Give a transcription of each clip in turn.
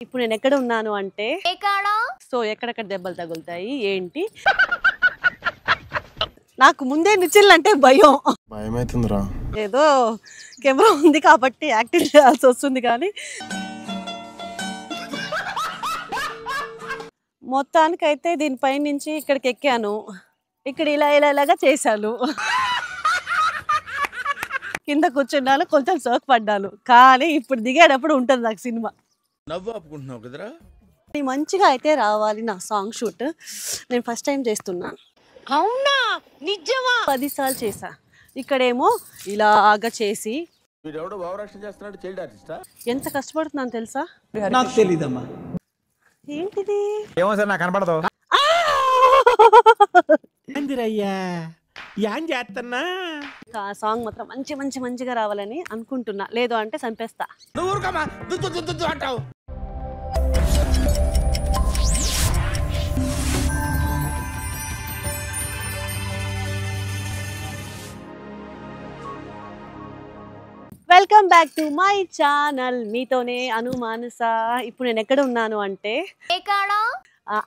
ఇప్పుడు నేను ఎక్కడ ఉన్నాను అంటే సో ఎక్కడెక్కడ దెబ్బలు తగులుతాయి ఏంటి నాకు ముందే నిచ్చిల్లంటే భయం భయమైతుందిరా. ఏదో కెమెరా ఉంది కాబట్టి యాక్టింగ్ చేయాల్సి వస్తుంది కానీ మొత్తానికైతే దీనిపై నుంచి ఇక్కడికి ఎక్కాను. ఇక్కడ ఇలాగా చేశాను. కింద కూర్చున్నాను, కొంచెం సోక్ పడ్డాను. కానీ ఇప్పుడు దిగేటప్పుడు ఉంటుంది నాకు సినిమా. నవ్వు ఆపుకుంటున్నావు కదరా. మంచిగా అయితే రావాలి నా సాంగ్ షూట్. నేను ఫస్ట్ టైం చేస్తున్నాను. అవునా నిజమా 10 సార్లు చేశా. ఇక్కడేమో ఇలాగా చేసి వీడెవడో భావరక్షణ చేస్తున్నాడు, చైల్డ్ ఆర్టిస్టా? ఎంత కష్టపడుతున్నాను తెలుసా? నాకు తెలీదమ్మా. ఏంటిది ఏమో సార్ నాకు కనపడదు. అందిరయ్యా ఏం చేస్తున్నా? ఆ సాంగ్ మాత్రం మంచిగా రావాలని అనుకుంటున్నా. లేదు అంటే చంపేస్తా. నువ్వు ఊరుకోమా, దుద్దు దుద్దు దుద్దు అంటావు. Welcome back to my channel. మీతోనే అను మానస. ఇప్పుడు నేను ఎక్కడ ఉన్నాను అంటే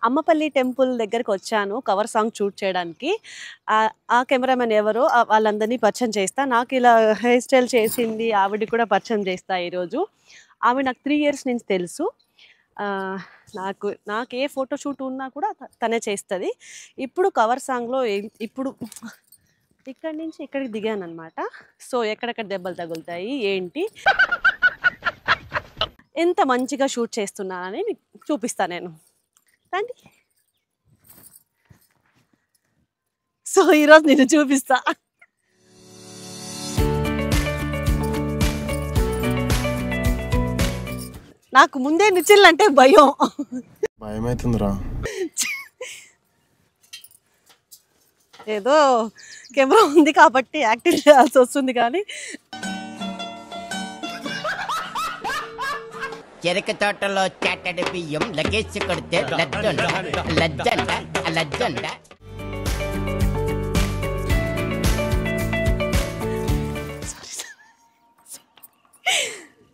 అమ్మపల్లి టెంపుల్ దగ్గరకు వచ్చాను కవర్ సాంగ్ షూట్ చేయడానికి. ఆ కెమెరామెన్ ఎవరో వాళ్ళందరినీ పరిచయం చేస్తా. నాకు ఇలా హెయిర్ స్టైల్ చేసింది ఆవిడ కూడా పరిచయం చేస్తా ఈరోజు. ఆవిడ నాకు 3 years నుంచి తెలుసు. నాకు ఏ ఫోటో షూట్ ఉన్నా కూడా తనే చేస్తుంది. ఇప్పుడు కవర్ సాంగ్లో ఇప్పుడు ఇక్కడి నుంచి ఇక్కడికి దిగాను అనమాట. సో ఎక్కడెక్కడ దెబ్బలు తగులుతాయి ఏంటి ఎంత మంచిగా షూట్ చేస్తున్నానని మీకు చూపిస్తాను నేను. రండి. సో ఈరోజు నేను చూపిస్తా. నాకు ముందే నిచ్చిల్లంటే భయం. భయమైతుందిరా. ఏదో కెమెరా ఉంది కాబట్టి యాక్టింగ్ చేయాల్సి వస్తుంది కానీ చెరక తోటలో చాటడి బియ్యం లగేసి కొడితే లజ్జంట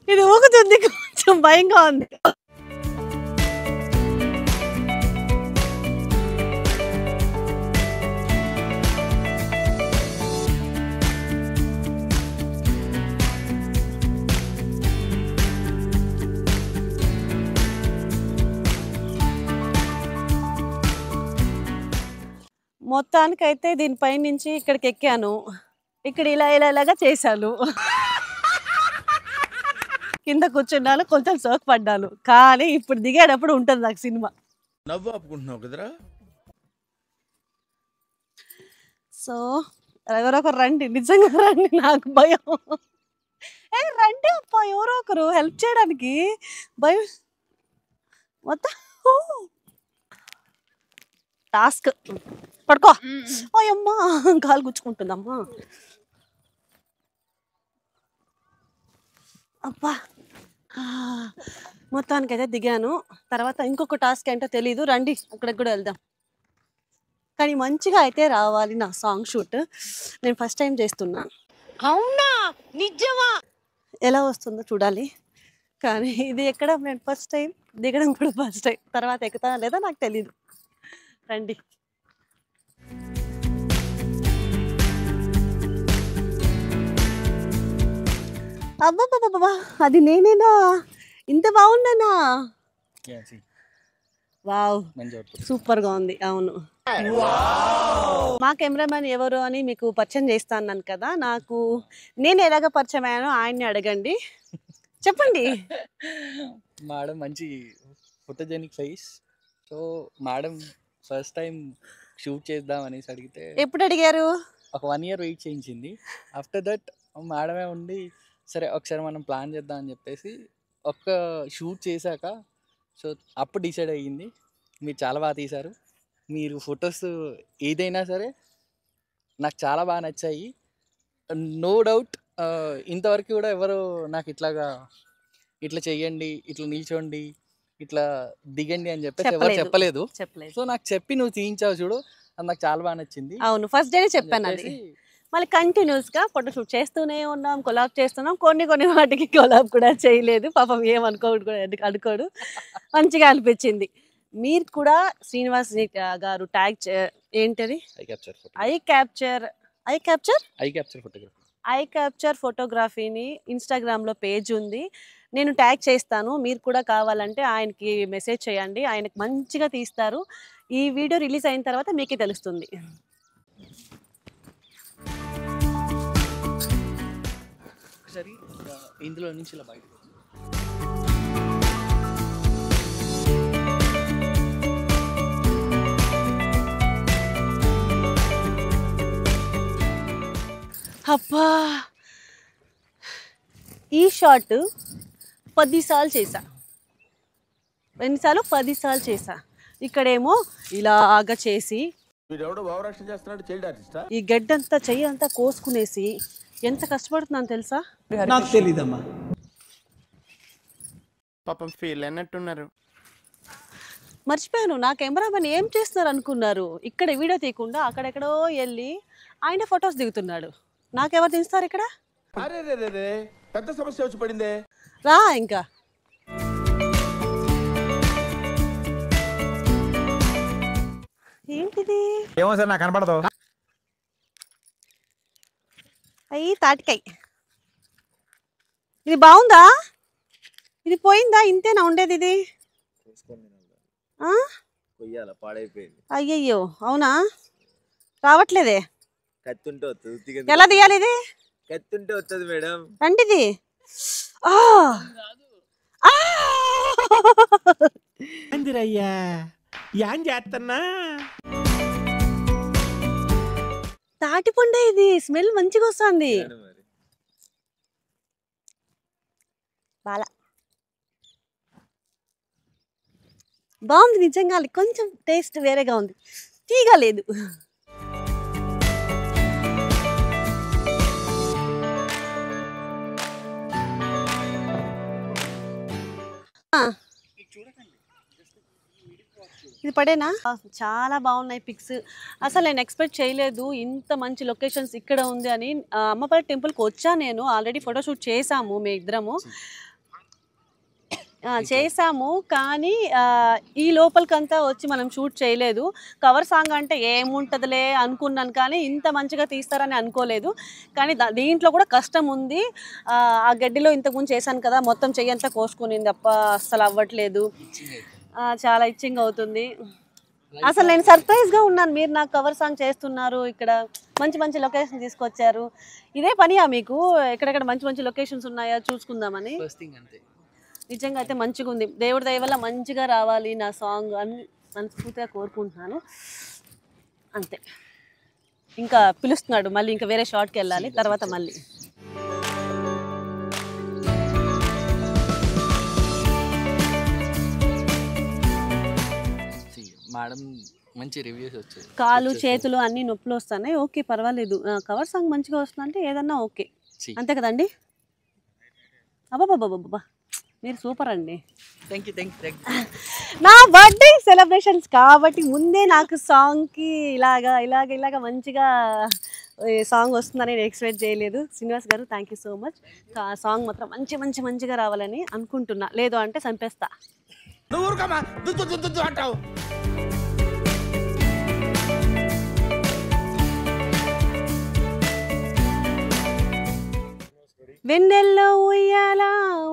ఇది ఊగుతుంది, కొంచెం భయంగా ఉంది. మొత్తానికైతే దీనిపై నుంచి ఇక్కడికి ఎక్కాను. ఇక్కడ ఇలాగా చేశాను. కింద కూర్చున్నాను, కొంచెం సోక్ పడ్డాను. కానీ ఇప్పుడు దిగేటప్పుడు ఉంటుంది నాకు సినిమా. నవ్వు ఆపుకుంటున్నావు కదరా. సో ఎవరొకరు రండి, నిజంగా రండి, నాకు భయం. రండి అప్ప, ఎవరో ఒకరు హెల్ప్ చేయడానికి. భయం మొత్తం టాస్క్. పడుకో. అమ్మా గాలి గుచ్చుకుంటుందమ్మా. అబ్బా మొత్తానికైతే దిగాను. తర్వాత ఇంకొక టాస్క్ ఏంటో తెలీదు. రండి అక్కడికి కూడా వెళ్దాం. కానీ మంచిగా అయితే రావాలి నా సాంగ్ షూట్. నేను ఫస్ట్ టైం చేస్తున్నాను. అవునా నిజమా ఎలా వస్తుందో చూడాలి. కానీ ఇది ఎక్కడం నేను ఫస్ట్ టైం, దిగడం కూడా ఫస్ట్ టైం. తర్వాత ఎక్కుతానా లేదా నాకు తెలీదు. రండి. అబ్బా అది నేనేనా? ఇంత బాగున్నానా? వావ్ సూపర్ గా ఉంది. అవును, మా కెమెరామెన్ ఎవరు అని మీకు పరిచయం చేస్తాను కదా. నేను ఎలాగ పరిచయం అయ్యానో ఆయన్ని అడగండి. చెప్పండి. మేడం మంచి photogenic face. So madam first time shoot చేద్దాం అనేసి అడిగితే ఎప్పుడు అడిగారు? ఒక 1 year వెయిట్ చేయించింది. ఆఫ్టర్ దట్ మేడమే ఉండి సరే ఒకసారి మనం ప్లాన్ చేద్దాం అని చెప్పేసి ఒక్క షూట్ చేశాక సో అప్పుడు డిసైడ్ అయ్యింది. మీరు చాలా బాగా తీశారు. మీరు ఫొటోస్ ఏదైనా సరే నాకు చాలా బాగా నచ్చాయి. నో డౌట్ ఇంతవరకు కూడా ఎవరు నాకు ఇట్లా చెయ్యండి, ఇట్లా నిల్చోండి, ఇట్లా దిగండి అని చెప్పేసి ఎవరు చెప్పలేదు. సో నాకు చెప్పి నువ్వు తీయించావు చూడు, అది నాకు చాలా బాగా నచ్చింది. అవును, ఫస్ట్ డే చెప్పాను. అది మళ్ళీ కంటిన్యూస్గా ఫోటోషూట్ చేస్తూనే ఉన్నాం, కొలాబ్ చేస్తున్నాం. కొన్ని వాటికి కొలాబ్ కూడా చేయలేదు, పాపం ఏమనుకోడు కూడా అనుకోడు. మంచిగా అనిపించింది. మీరు కూడా శ్రీనివాస్ గారు ట్యాగ్ ఏంటది ఐ క్యాప్చర్ ఫోటోగ్రఫీని ఇన్స్టాగ్రామ్లో పేజ్ ఉంది, నేను ట్యాగ్ చేస్తాను. మీరు కూడా కావాలంటే ఆయనకి మెసేజ్ చేయండి, ఆయనకి మంచిగా తీస్తారు. ఈ వీడియో రిలీజ్ అయిన తర్వాత మీకే తెలుస్తుంది. ఒకసారి ఇందులో నుంచి ఇలా బయటకు అబ్బా, ఈ షాట్ 10 సార్లు చేశా. ఎన్నిసార్లు? 10 సార్లు చేశా. ఇక్కడేమో ఇలాగా చేసి వీడెవడో భావరక్షణ చేస్తున్నాడు, చైల్డ్ ఆర్టిస్టా? ఈ గడ్డంతా చెయ్యి అంతా కోసుకునేసి ఎంత కష్టపడుతున్నాను తెలుసా? నాకు తెలీదమ్మా. పాపం ఫీల్ అయినట్టున్నారు. మర్చిపోయాను, నా కెమెరామెన్ ఏం చేస్తున్నారు అనుకున్నారు? ఇక్కడ వీడియో తీయకుండా అక్కడెక్కడో వెళ్ళి ఆయన ఫొటోస్ దిగుతున్నాడు. నాకెవరు తీస్తారు ఇక్కడ? అరే రే రే, పెద్ద సమస్య వచ్చి పడిందే. రా ఇంకా. ఏంటిది? ఏమో సార్ నాకు కనపడదు. అయ్యి తాటికాయ. ఇది బాగుందా? ఇది పోయిందా? ఇంతేనా ఉండేది ఇది? అయ్యయ్యో, అవునా? రావట్లేదే. ఎలా తీయాలి ఇది? కత్తుంటే వస్తుంది మేడం. రండిది. ఏందిరయ్యా ఏం చేస్తున్నా? తాటిపండే ఇది, స్మెల్ మంచిగా వస్తుంది. బాగుంది నిజంగా, కొంచెం టేస్ట్ వేరేగా ఉంది, తీగా లేదు. ఇది పడేనా? చాలా బాగున్నాయి పిక్స్. అసలు నేను ఎక్స్పెక్ట్ చేయలేదు ఇంత మంచి లొకేషన్స్ ఇక్కడ ఉంది అని. అమ్మపల్లి టెంపుల్కి వచ్చా నేను, ఆల్రెడీ ఫోటోషూట్ చేసాము మీ ఇద్దరము. చేసాము, కానీ ఈ లోపలికంతా వచ్చి మనం షూట్ చేయలేదు. కవర్ సాంగ్ అంటే ఏముంటుందిలే అనుకున్నాను, కానీ ఇంత మంచిగా తీస్తారని అనుకోలేదు. కానీ దీంట్లో కూడా కష్టం ఉంది. ఆ గడ్డిలో ఇంతకుముందు చేశాను కదా, మొత్తం చెయ్యంతా కోసుకునింది, అప్ప అస్సలు అవ్వట్లేదు, చాలా ఇచ్చింగ్ అవుతుంది. అసలు నేను సర్ప్రైజ్గా ఉన్నాను, మీరు నాకు కవర్ సాంగ్ చేస్తున్నారు, ఇక్కడ మంచి మంచి లొకేషన్ తీసుకొచ్చారు. ఇదే పనియా మీకు? ఎక్కడెక్కడ మంచి మంచి లొకేషన్స్ ఉన్నాయా చూసుకుందామని. నిజంగా అయితే మంచిగా ఉంది. దేవుడి దయ వల్ల మంచిగా రావాలి నా సాంగ్ అని మనస్ఫూర్తిగా కోరుకుంటున్నాను. అంతే. ఇంకా పిలుస్తున్నాడు, మళ్ళీ ఇంకా వేరే షాట్కి వెళ్ళాలి తర్వాత మళ్ళీ. మేడం మంచి రివ్యూస్ వచ్చాయి. కాలు చేతులు అన్ని నొప్పులు వస్తున్నాయి, ఓకే పర్వాలేదు. కవర్ సాంగ్ మంచిగా వస్తుందంటే ఏదన్నా ఓకే, అంతే కదండి? అబ్బాబాబాబా, మీరు సూపర్ అండి. Thank you. నా బర్త్డే సెలబ్రేషన్స్ కాబట్టి ముందే నాకు సాంగ్కి ఇలాగా మంచిగా సాంగ్ వస్తుందని నేను ఎక్స్పెక్ట్ చేయలేదు. శ్రీనివాస్ గారు thank you so much. Song మాత్రం మంచిగా రావాలని అనుకుంటున్నా, లేదు అంటే చంపేస్తా. నువ్వు ఊరుకోమా, దుద్దు అంటావు. వెన్నెల్లో ఉయ్యాలా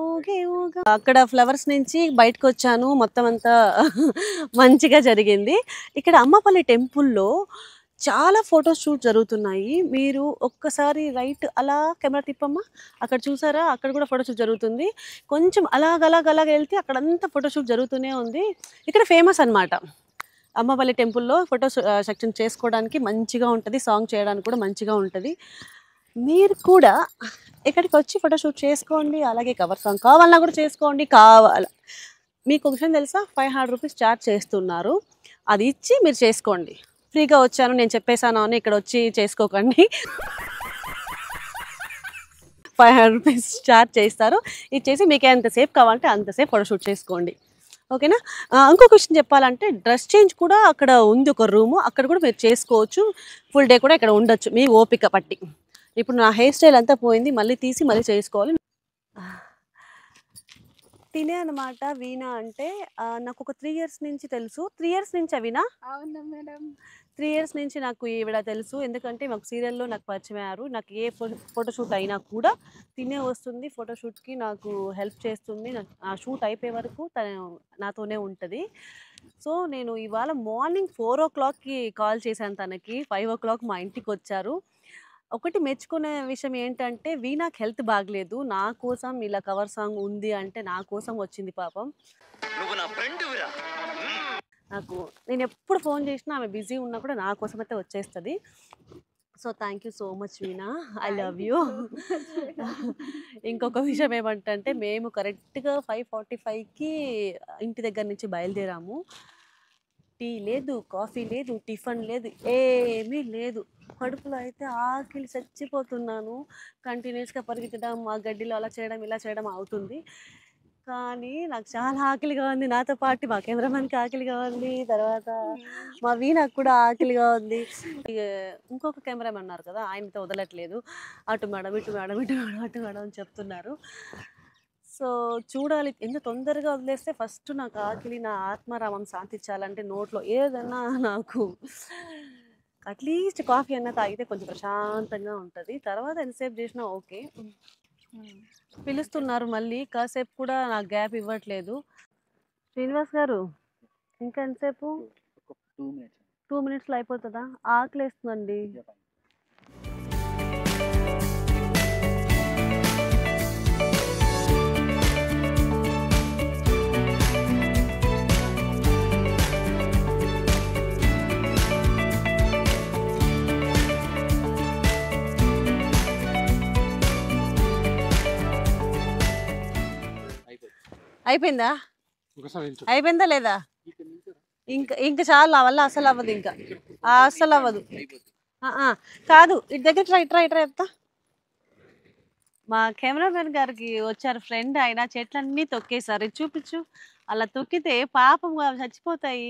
ఊగే ఊగా. అక్కడ ఫ్లవర్స్ నుంచి బయటకు వచ్చాను, మొత్తం అంతా మంచిగా జరిగింది. ఇక్కడ అమ్మపల్లి టెంపుల్లో చాలా ఫోటోషూట్ జరుగుతున్నాయి. మీరు ఒక్కసారి రైట్ అలా కెమెరా తిప్పమ్మా, అక్కడ చూసారా? అక్కడ కూడా ఫోటోషూట్ జరుగుతుంది. కొంచెం అలాగ వెళ్తే అక్కడంతా ఫోటోషూట్ జరుగుతూనే ఉంది. ఇక్కడ ఫేమస్ అనమాట అమ్మపల్లి టెంపుల్లో. ఫోటో సెక్షన్ చేసుకోవడానికి మంచిగా ఉంటుంది, సాంగ్ చేయడానికి కూడా మంచిగా ఉంటుంది. మీరు కూడా ఇక్కడికి వచ్చి ఫోటోషూట్ చేసుకోండి, అలాగే కవర్ సాంగ్ కావాలన్నా కూడా చేసుకోండి. మీకు ఒక విషయం తెలుసా, 500 రూపీస్ ఛార్జ్ చేస్తున్నారు, అది ఇచ్చి మీరు చేసుకోండి. ఫ్రీగా వచ్చాను నేను చెప్పేశాను అని ఇక్కడ వచ్చి చేసుకోకండి. 500 రూపీస్ ఛార్జ్ చేస్తారు, ఇచ్చేసి మీకు ఎంతసేపు కావాలంటే అంతసేపు ఫోటోషూట్ చేసుకోండి. ఓకేనా. ఇంకో క్వశ్చన్ చెప్పాలంటే డ్రెస్ చేంజ్ కూడా అక్కడ ఉంది, ఒక రూము, అక్కడ కూడా మీరు చేసుకోవచ్చు. ఫుల్ డే కూడా ఇక్కడ ఉండొచ్చు మీ ఓపిక పట్టి. ఇప్పుడు నా హెయిర్ స్టైల్ అంతా పోయింది, మళ్ళీ తీసి మళ్ళీ చేసుకోవాలి. తినే అనమాట వీణా అంటే నాకు ఒక 3 years నుంచి తెలుసు. 3 years నుంచి వీణా? అవునా మేడం. 3 years నుంచి నాకు ఈవిడ తెలుసు. ఎందుకంటే మాకు సీరియల్లో నాకు పరిచయం అయ్యారు. నాకు ఏ ఫోటోషూట్ అయినా కూడా తినే వస్తుంది, ఫోటోషూట్కి నాకు హెల్ప్ చేస్తుంది. ఆ షూట్ అయిపోయే వరకు తను నాతోనే ఉంటుంది. సో నేను ఇవాళ మార్నింగ్ 4 o'clockకి కాల్ చేశాను తనకి. 5 o'clock మా ఇంటికి వచ్చారు. ఒకటి మెచ్చుకునే విషయం ఏంటంటే వీణాకి హెల్త్ బాగలేదు, నా కోసం ఇలా కవర్ సాంగ్ ఉంది అంటే నా కోసం వచ్చింది పాపం. నాకు నేను ఎప్పుడు ఫోన్ చేసినా ఆమె బిజీ ఉన్నా కూడా నా కోసం అయితే వచ్చేస్తుంది. So thank you so much veena, I love you. ఇంకొక విషయం ఏమంటే మేము కరెక్ట్గా 5:45కి ఇంటి దగ్గర నుంచి బయలుదేరాము. టీ లేదు, కాఫీ లేదు, టిఫిన్ లేదు, ఏమీ లేదు. కడుపులో అయితే ఆకలి చచ్చిపోతున్నాను. కంటిన్యూస్గా పరిగెత్తడం, ఆ గడ్డిలో అలా చేయడం ఇలా చేయడం అవుతుంది. కానీ నాకు చాలా ఆకలిగా ఉంది, నాతో పాటు మా కెమెరామెన్కి ఆకలిగా ఉంది, తర్వాత మా వీణకు కూడా ఆకలిగా ఉంది. ఇంకొక కెమెరామెన్ ఉన్నారు కదా, ఆయనతో వదలట్లేదు. అటు మేడం ఇటు మేడం ఇటు మేడం అటు మేడం అని చెప్తున్నారు. సో చూడాలి, ఎంత తొందరగా వదిలేస్తే ఫస్ట్ నాకు ఆకలి, నా ఆత్మారామం శాంతించాలంటే నోట్లో ఏదన్నా నాకు అట్లీస్ట్ కాఫీ అన్న తాగితే కొంచెం ప్రశాంతంగా ఉంటుంది. తర్వాత ఎంతసేపు చేసినా ఓకే. పిలుస్తున్నారు మళ్ళీ, కాసేపు కూడా నాకు గ్యాప్ ఇవ్వట్లేదు. శ్రీనివాస్ గారు ఇంకా ఎంతసేపు? 2 minutesలో అయిపోతుందా? ఆకలి వేస్తుందండి. అయిపోయిందా? అయిపోయిందా లేదా? ఇంకా ఇంకా చాలా నా వల్ల అసలు అవ్వదు, ఇంకా అసలు అవ్వదు. కాదు, ఇటు దగ్గర ఇట్రా చెప్తా. మా కెమెరామెన్ గారికి వచ్చారు ఫ్రెండ్, ఆయన చెట్లన్నీ తొక్కేశారు. చూపించు, అలా తొక్కితే పాపం చచ్చిపోతాయి.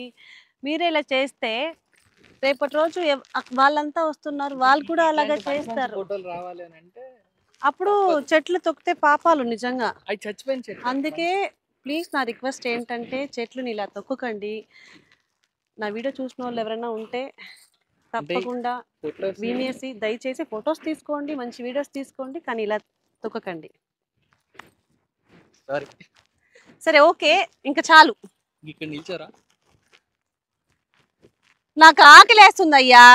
మీరే ఇలా చేస్తే రేపటి రోజు వాళ్ళంతా వస్తున్నారు, వాళ్ళు కూడా అలాగే చేస్తారు. అప్పుడు చెట్లు తొక్కితే పాపాలు నిజంగా. అందుకే ప్లీజ్ నా రిక్వెస్ట్ ఏంటంటే చెట్లుని ఇలా తొక్కకండి. నా వీడియో చూసిన వాళ్ళు ఎవరైనా ఉంటే తప్పకుండా వినేసి దయచేసి ఫొటోస్ తీసుకోండి, మంచి వీడియోస్ తీసుకోండి, కానీ ఇలా తొక్కకండి. సరే ఓకే, ఇంకా చాలు. నాకు ఆకలి వేస్తుంది అయ్యా.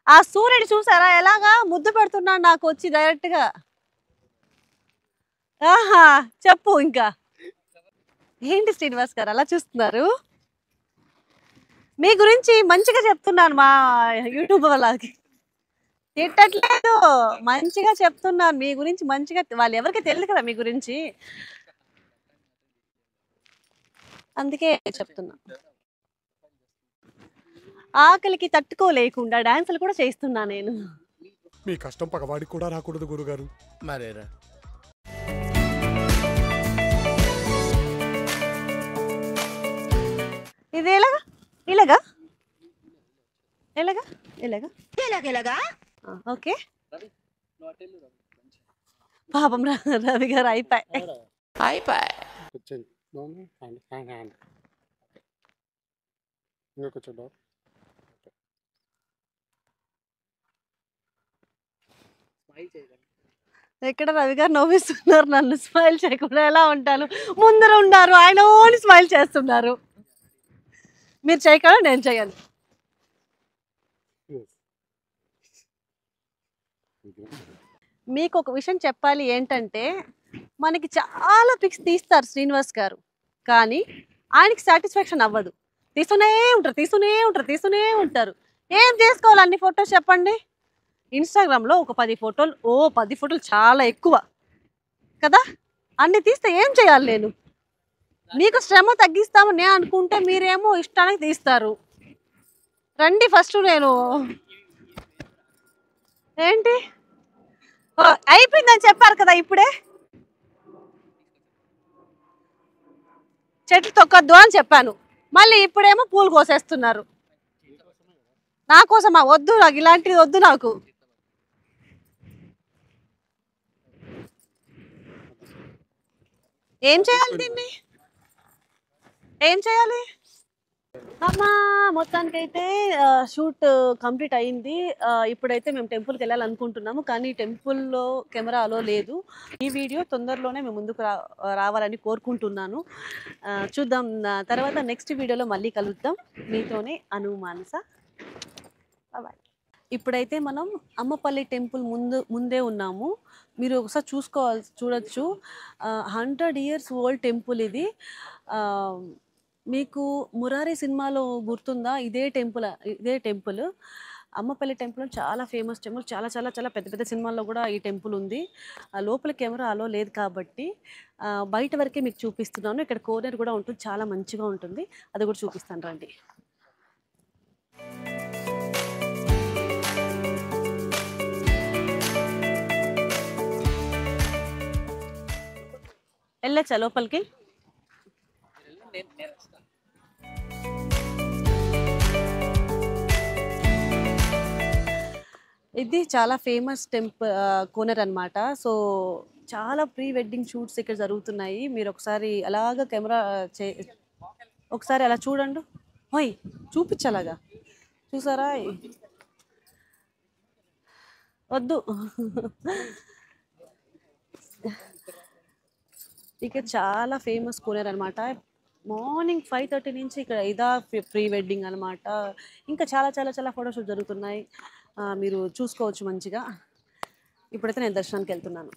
ఆ సూర్యుడు చూసారా ఎలాగా ముద్దు పెడుతున్నాడు నాకు వచ్చి డైరెక్ట్గా. ఆహా చెప్పు ఇంకా ఏంటి శ్రీనివాస్ గారు అలా చూస్తున్నారు? మీ గురించి మంచిగా చెప్తున్నాను, మా యూట్యూబ్ వాళ్ళకి తిట్టట్లేదు, మంచిగా చెప్తున్నాను మీ గురించి మంచిగా. వాళ్ళు ఎవరికి తెలియదు కదా మీ గురించి, అందుకే చెప్తున్నా. ఆకలికి తట్టుకోలేకుండా డాన్సులు కూడా చేస్తున్నా నేను. మీ కష్టం పగవాడికి కూడా రాకూడదు గురుగారు. మరేరా ఇది ఎలాగా ఇలాగా ఎలాగా ఎలాగా ఎలాగా ఓకే. పాపం రవి గారు అయిపోయి ఎక్కడ రవి గారు నవ్విస్తున్నారు నన్ను, స్మైల్ చేయకుండా ఎలా ఉంటాను? ముందర ఉన్నారు ఆయన, ఓన్లీ స్మైల్ చేస్తున్నారు. మీరు చేయగలరు, నేను చేయను. మీకు ఒక విషయం చెప్పాలి ఏంటంటే, మనకి చాలా పిక్స్ తీస్తారు శ్రీనివాస్ గారు, కానీ ఆయనకి సాటిస్ఫాక్షన్ అవ్వదు. తీస్తూనే ఉంటారు. ఏం చేసుకోవాలి అన్ని ఫొటోస్ చెప్పండి? ఇన్స్టాగ్రామ్లో ఒక 10 ఫోటోలు, 10 ఫోటోలు చాలా ఎక్కువ కదా, అన్ని తీస్తే ఏం చేయాలి నేను? మీకు శ్రమ తగ్గిస్తామని నేను అనుకుంటే మీరేమో ఇష్టానికి తీస్తారు. రండి ఫస్ట్, నేను ఏంటి అయిపోయిందని చెప్పారు కదా ఇప్పుడే. చెట్లు తొక్కద్దు అని చెప్పాను, మళ్ళీ ఇప్పుడేమో పూలు కోసేస్తున్నారు. నా కోసమా? వద్దు, నాకు ఇలాంటిది వద్దు. నాకు ఏం చేయాలి దీన్ని? ఏం చేయాలి? అమ్మా, మొత్తానికైతే షూట్ కంప్లీట్ అయింది. ఇప్పుడైతే మేము టెంపుల్కి వెళ్ళాలనుకుంటున్నాము, కానీ టెంపుల్లో కెమెరా అలో లేదు. ఈ వీడియో తొందరలోనే మేము ముందుకు రావాలని కోరుకుంటున్నాను. చూద్దాం, తర్వాత నెక్స్ట్ వీడియోలో మళ్ళీ కలుద్దాం. మీతోనే అను మానస. బాయ్. ఇప్పుడైతే మనం అమ్మపల్లి టెంపుల్ ముందే ఉన్నాము. మీరు ఒకసారి చూడొచ్చు. 100 years ఓల్డ్ టెంపుల్ ఇది. మీకు మురారి సినిమాలో గుర్తుందా? ఇదే టెంపుల్ అమ్మపల్లి టెంపుల్ చాలా ఫేమస్ టెంపుల్. చాలా చాలా చాలా పెద్ద పెద్ద సినిమాల్లో కూడా ఈ టెంపుల్ ఉంది. లోపల కెమెరా అలో లేదు కాబట్టి బయట వరకే మీకు చూపిస్తున్నాను. ఇక్కడ కోనర్ కూడా ఉంటుంది, చాలా మంచిగా ఉంటుంది. అది కూడా చూపిస్తాను, రండి. వెళ్ళచ్చా లోపలికి? ఇది చాలా ఫేమస్ కోనర్ అన్నమాట. సో చాలా ప్రీ వెడ్డింగ్ షూట్స్ ఇక్కడ జరుగుతున్నాయి. మీరు ఒకసారి అలాగా కెమెరా ఒకసారి అలా చూడండి. ఓయ్, చూపించలాగా చూసారా? వద్దు. ఇక చాలా ఫేమస్ కోనర్ అనమాట. మార్నింగ్ 5:30 నుంచి ఇక్కడ ఇదా ప్రీ వెడ్డింగ్ అనమాట. ఇంకా చాలా చాలా చాలా ఫోటోషూట్ జరుగుతున్నాయి. మీరు చూసుకోవచ్చు మంచిగా. ఇప్పుడైతే నేను దర్శనానికి వెళ్తున్నాను.